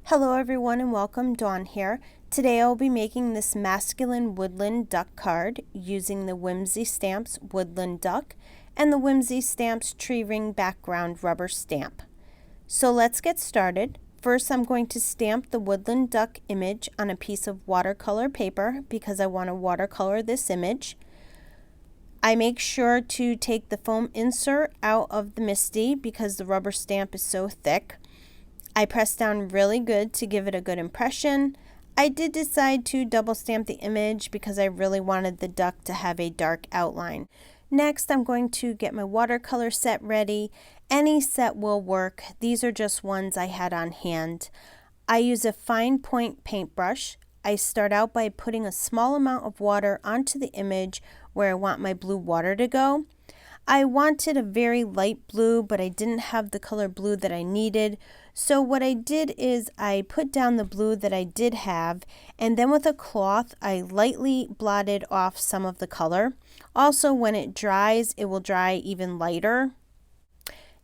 Hello everyone and welcome, Dawn here. Today I'll be making this masculine woodland duck card using the Whimsy Stamps Woodland Duck and the Whimsy Stamps Tree Ring Background Rubber Stamp. So let's get started. First I'm going to stamp the woodland duck image on a piece of watercolor paper because I want to watercolor this image. I make sure to take the foam insert out of the MISTI because the rubber stamp is so thick. I press down really good to give it a good impression. I did decide to double stamp the image because I really wanted the duck to have a dark outline. Next, I'm going to get my watercolor set ready. Any set will work. These are just ones I had on hand. I use a fine point paintbrush. I start out by putting a small amount of water onto the image where I want my blue water to go. I wanted a very light blue, but I didn't have the color blue that I needed. So what I did is I put down the blue that I did have, and then with a cloth, I lightly blotted off some of the color. Also, when it dries, it will dry even lighter.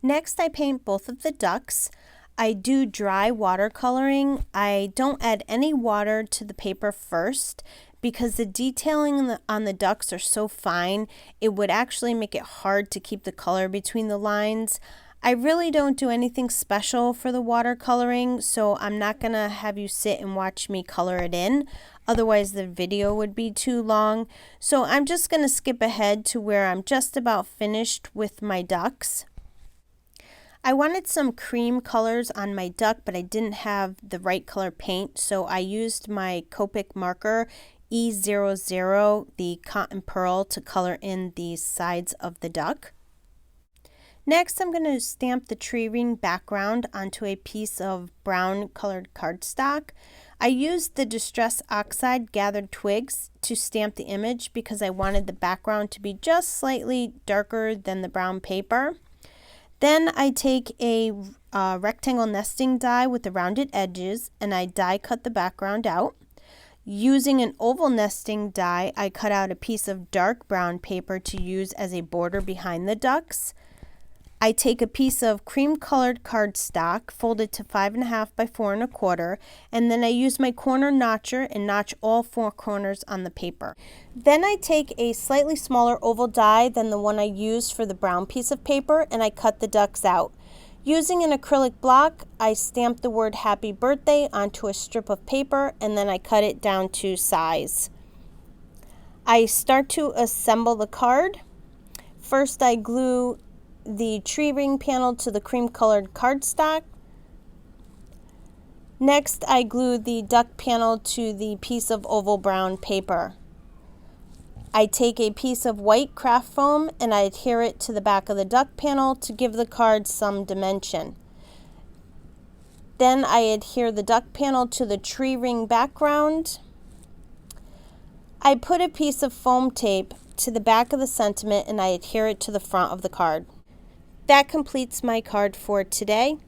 Next, I paint both of the ducks. I do dry watercoloring. I don't add any water to the paper first, because the detailing on the ducks are so fine, it would actually make it hard to keep the color between the lines. I really don't do anything special for the watercoloring, so I'm not going to have you sit and watch me color it in. Otherwise, the video would be too long. So I'm just going to skip ahead to where I'm just about finished with my ducks. I wanted some cream colors on my duck, but I didn't have the right color paint, so I used my Copic marker E00, the cotton pearl, to color in the sides of the duck. Next, I'm going to stamp the tree ring background onto a piece of brown colored cardstock. I used the Distress Oxide gathered twigs to stamp the image because I wanted the background to be just slightly darker than the brown paper. Then I take a rectangle nesting die with the rounded edges and I die cut the background out. Using an oval nesting die, I cut out a piece of dark brown paper to use as a border behind the ducks. I take a piece of cream colored cardstock folded to 5.5 by 4 1/4, and then I use my corner notcher and notch all 4 corners on the paper. Then I take a slightly smaller oval die than the one I used for the brown piece of paper and I cut the ducks out. Using an acrylic block, I stamp the word Happy Birthday onto a strip of paper and then I cut it down to size. I start to assemble the card. First I glue the tree ring panel to the cream colored cardstock. Next I glue the duck panel to the piece of oval brown paper. I take a piece of white craft foam and I adhere it to the back of the duck panel to give the card some dimension. Then I adhere the duck panel to the tree ring background. I put a piece of foam tape to the back of the sentiment and I adhere it to the front of the card. That completes my card for today.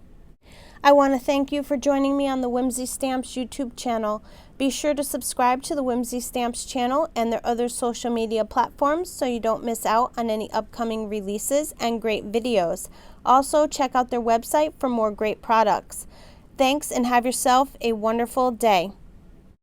I want to thank you for joining me on the Whimsy Stamps YouTube channel. Be sure to subscribe to the Whimsy Stamps channel and their other social media platforms so you don't miss out on any upcoming releases and great videos. Also, check out their website for more great products. Thanks and have yourself a wonderful day.